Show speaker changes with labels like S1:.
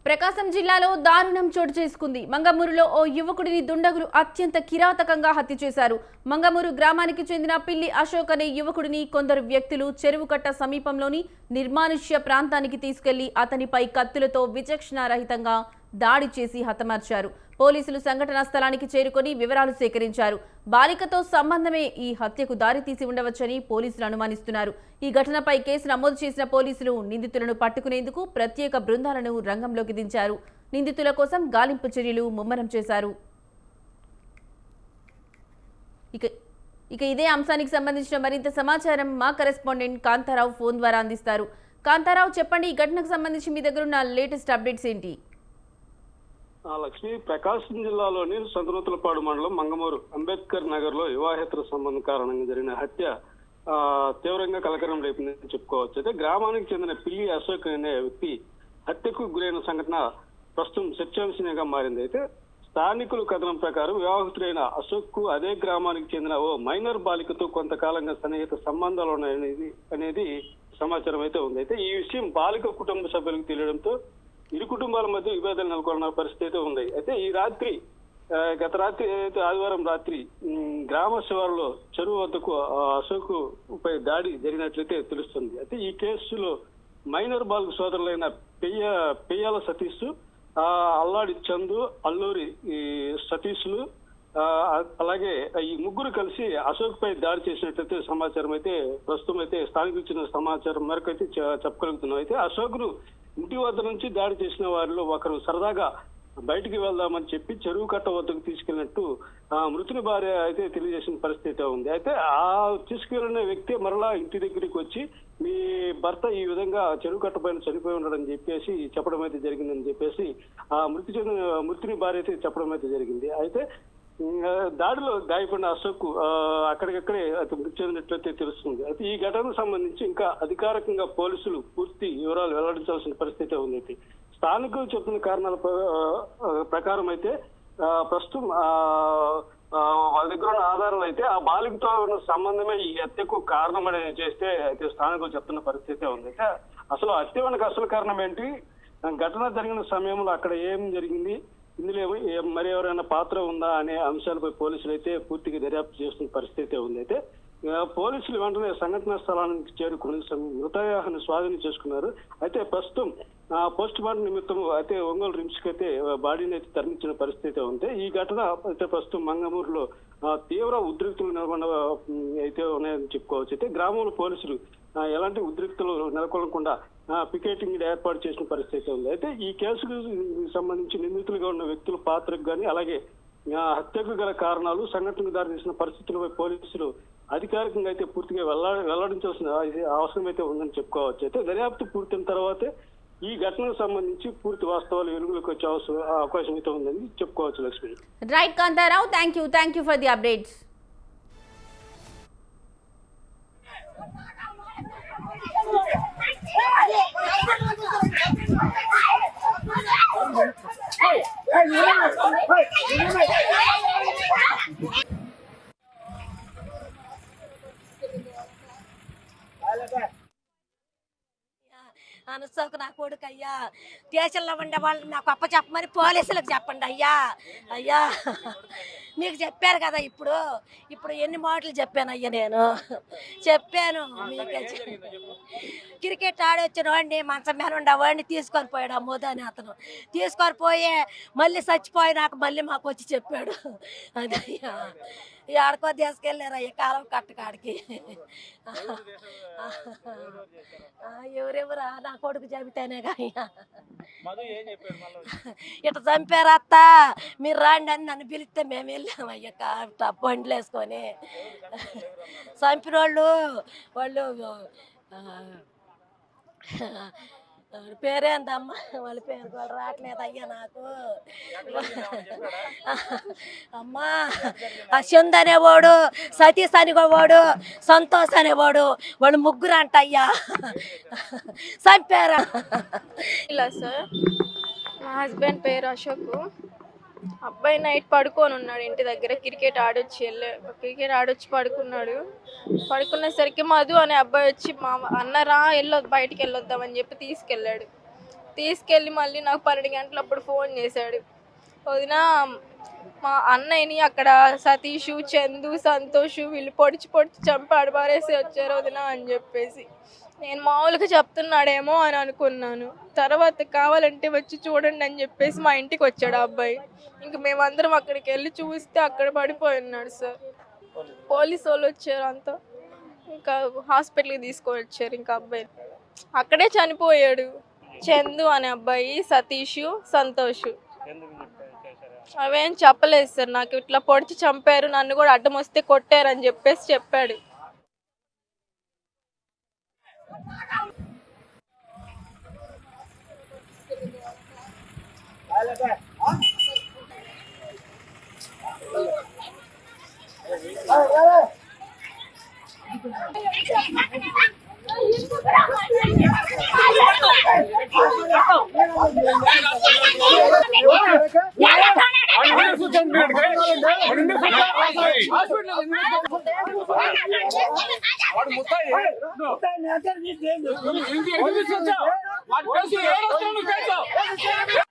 S1: ప్రకాశం జిల్లాలో దారుణం చోటు చేసుకుంది. మంగమూరులో ఓ యువకుడిని దుండగులు అత్యంత కిరాతకంగా హత్య చేశారు. మంగమూరు గ్రామానికి చెందిన పిల్లి అశోక్ అనే యువకుడిని కొందరు వ్యక్తులు చెరువు కట్ట సమీపంలోని నిర్మానుష్య ప్రాంతానికి తీసుకెళ్లి అతనిపై కత్తులతో విచక్షణారహితంగా దాడి చేసి హతమార్చారు. పోలీసులు సంఘటనా స్థలానికి చేరుకొని వివరాలు సేకరించారు. బాలికతో సంబంధమే ఈ హత్యకు దారితీసి ఉండవచ్చని పోలీసులు అనుమానిస్తున్నారు. ఈ ఘటనపై కేసు నమోదు చేసిన పోలీసులు నిందితులను పట్టుకునేందుకు ప్రత్యేక బృందాలను రంగంలోకి దించారు. నిందితుల కోసం గాలింపు చర్యలు ముమ్మరం చేశారు. ఇక ఇదే అంశానికి సంబంధించిన మరింత సమాచారం మా కరెస్పాండెంట్ కాంతారావు ఫోన్ ద్వారా అందిస్తారు. కాంతారావు, చెప్పండి, ఈ ఘటనకు సంబంధించి మీ దగ్గర ఉన్న లేటెస్ట్ అప్డేట్స్ ఏంటి?
S2: లక్ష్మి, ప్రకాశం జిల్లాలోని సంతనూతలపాడు మండలం మంగమూరు అంబేద్కర్ నగర్ లో వివాహేతర సంబంధం కారణంగా జరిగిన హత్య తీవ్రంగా కలకలం రేపిందని చెప్పుకోవచ్చు. అయితే గ్రామానికి చెందిన పిల్లి అశోక్ అనే వ్యక్తి హత్యకు గురైన సంఘటన ప్రస్తుతం చర్చాంశంగా మారింది. అయితే స్థానికుల కథనం ప్రకారం వివాహితుడైన అశోక్ కు అదే గ్రామానికి చెందిన ఓ మైనర్ బాలికతో కొంతకాలంగా సన్నిహిత సంబంధాలు అనేది సమాచారం అయితే ఉంది. అయితే ఈ విషయం బాలిక కుటుంబ సభ్యులకు తెలియడంతో ఇరు కుటుంబాల మధ్య విభేదాలు నెలకొన్న పరిస్థితి ఉంది. అయితే ఈ రాత్రి గత రాత్రి ఆదివారం రాత్రి గ్రామ శివారులో చెరువు వద్దకు అశోక్ పై దాడి జరిగినట్లయితే తెలుస్తుంది. అయితే ఈ కేసులో మైనర్ బాలిక సోదరులైన పెయ్యాల సతీష్, అల్లాడి చందు, అల్లూరి సతీష్లు అలాగే ఈ ముగ్గురు కలిసి అశోక్ పై దాడి చేసినట్లయితే సమాచారం అయితే ప్రస్తుతం అయితే స్థానికులు ఇచ్చిన సమాచారం మేరకు అయితే చెప్పగలుగుతున్నాం. అయితే అశోక్ ను ఇంటి వద్ద నుంచి దాడి చేసిన వారిలో ఒకరు సరదాగా బయటికి వెళ్దామని చెప్పి చెరువు కట్ట వద్దకు తీసుకెళ్లినట్టు మృతుని భార్య అయితే తెలియజేసిన పరిస్థితి ఉంది. అయితే ఆ తీసుకెళ్లిన వ్యక్తి మరలా ఇంటి దగ్గరికి వచ్చి మీ భర్త ఈ విధంగా చెరువు కట్ట పైన చనిపోయి ఉన్నాడని చెప్పేసి చెప్పడం అయితే జరిగిందని చెప్పేసి ఆ మృతుని భార్య అయితే చెప్పడం అయితే జరిగింది. అయితే దాడిలో గాయపడిన అశోక్ అక్కడికక్కడే మృతి చెందినట్లయితే తెలుస్తుంది. అయితే ఈ ఘటనకు సంబంధించి ఇంకా అధికారికంగా పోలీసులు పూర్తి వివరాలు వెల్లడించాల్సిన పరిస్థితి ఉంది. అయితే స్థానికులు చెప్పిన కారణాల ప్రకారం అయితే ప్రస్తుతం వాళ్ళ దగ్గర ఉన్న ఆధారాలు అయితే ఆ బాలికతో ఉన్న సంబంధమే ఈ హత్యకు కారణం అనేది చేస్తే అయితే స్థానికులు చెప్తున్న పరిస్థితి ఉంది. అయితే అసలు హత్య వెనక అసలు కారణం ఏంటి, ఘటన జరిగిన సమయంలో అక్కడ ఏం జరిగింది, ఇందులో మరి ఎవరైనా పాత్ర ఉందా అనే అంశాలపై పోలీసులు అయితే పూర్తిగా దర్యాప్తు చేస్తున్న పరిస్థితి ఉంది. అయితే పోలీసులు వెంటనే సంఘటనా స్థలానికి చేరుకుని మృతదేహాన్ని స్వాధీనం చేసుకున్నారు. అయితే ప్రస్తుతం పోస్ట్ మార్టం నిమిత్తం అయితే ఒంగోలు రిమ్స్ కి అయితే బాడీని అయితే తరలించిన పరిస్థితి ఉంది. ఈ ఘటన అయితే ప్రస్తుతం మంగమూరులో తీవ్ర ఉద్రిక్తులు నెలకొన్న అయితే ఉన్నాయని చెప్పుకోవచ్చు. అయితే గ్రామంలో పోలీసులు ఎలాంటి ఉద్రిక్తులు నెలకొనకుండా పికెటింగ్ ఏర్పాటు చేసిన పరిస్థితి ఉంది. అయితే ఈ కేసుకు సంబంధించి నిందితులుగా ఉన్న వ్యక్తుల పాత్రకు కానీ అలాగే హత్యకు గల కారణాలు, సంఘటనకు దారితీసిన పరిస్థితులపై పోలీసులు అధికారికంగా అయితే పూర్తిగా వెల్లడించాల్సిన అవసరం అయితే ఉందని చెప్పుకోవచ్చు. అయితే దర్యాప్తు పూర్తయిన తర్వాతే ఈ ఘటనకు సంబంధించి పూర్తి వాస్తవాలు వెలుగులోకి వచ్చే అవకాశం అయితే ఉందని చెప్పుకోవచ్చు. Lakshmi.
S1: Right Kantharao, thank you for the updates.
S3: అనసోకు నా కొడుకు అయ్యా, దేశంలో ఉండే వాళ్ళు నాకు అప్ప చెప్పమని పోలీసులకు చెప్పండి అయ్యా. అయ్యా మీకు చెప్పారు కదా, ఇప్పుడు ఎన్ని మాటలు చెప్పాను అయ్యా, నేను చెప్పాను మీకే. క్రికెట్ ఆడొచ్చిన వాడిని మంచం మీద ఉండే వాడిని తీసుకొని పోయాడు అమ్మోదు అని అతను తీసుకొని పోయి మళ్ళీ చచ్చిపోయినాక మళ్ళీ మాకు వచ్చి చెప్పాడు. అదయ్యా ఆడుకో తీసుకెళ్ళారు అయ్యా కాలం కట్టకాడికి. ఎవరెవరా నా కొడుకు చెబితేనే అయ్యా ఇట్లా చంపారు అత్త, మీరు రాండి అని నన్ను పిలిస్తే మేము వెళ్ళాము అయ్యా బండ్లు వేసుకొని. చంపిన వాళ్ళు పేరేందమ్మా, వాళ్ళ పేరు కూడా రావట్లేదు అయ్యా నాకు. అమ్మా అశ్వంత్ అనేవాడు, సతీష్ అనేవాడు, సంతోష్ అనేవాడు, వాళ్ళు ముగ్గురు అంట అయ్యా చంపారా.
S4: ఇలా సార్, మా హస్బెండ్ పేరు అశోక్. అబ్బాయి నైట్ పడుకొని ఉన్నాడు ఇంటి దగ్గర, క్రికెట్ ఆడొచ్చి పడుకున్నాడు. పడుకునేసరికి మధు అనే అబ్బాయి వచ్చి మా అన్నరా బయటికి వెళ్ళొద్దామని చెప్పి తీసుకెళ్ళాడు. తీసుకెళ్ళి మళ్ళీ నాకు 12 గంటలప్పుడు ఫోన్ చేశాడు. వదిన మా అన్నయ్యని అక్కడ సతీష్, చందు, సంతోష్ వీళ్ళు పొడిచి చంపి పారేసి వచ్చారు వదిన అని చెప్పేసి. నేను మామూలుగా చెప్తున్నాడేమో అని అనుకున్నాను. తర్వాత కావాలంటే వచ్చి చూడండి అని చెప్పేసి మా ఇంటికి వచ్చాడు ఆ అబ్బాయి. ఇంక మేమందరం అక్కడికి వెళ్ళి చూస్తే అక్కడ పడిపోయి ఉన్నాడు సార్. పోలీసు వాళ్ళు వచ్చారు, అంతా ఇంకా హాస్పిటల్కి తీసుకొని వచ్చారు. ఇంకా అబ్బాయి అక్కడే చనిపోయాడు. చందు అనే అబ్బాయి, సతీష్, సంతోష్. అవేం చెప్పలేదు సార్ నాకు. ఇట్లా పొడిచి చంపారు, నన్ను కూడా అడ్డం వస్తే కొట్టారు అని చెప్పేసి చెప్పాడు.
S5: వాడు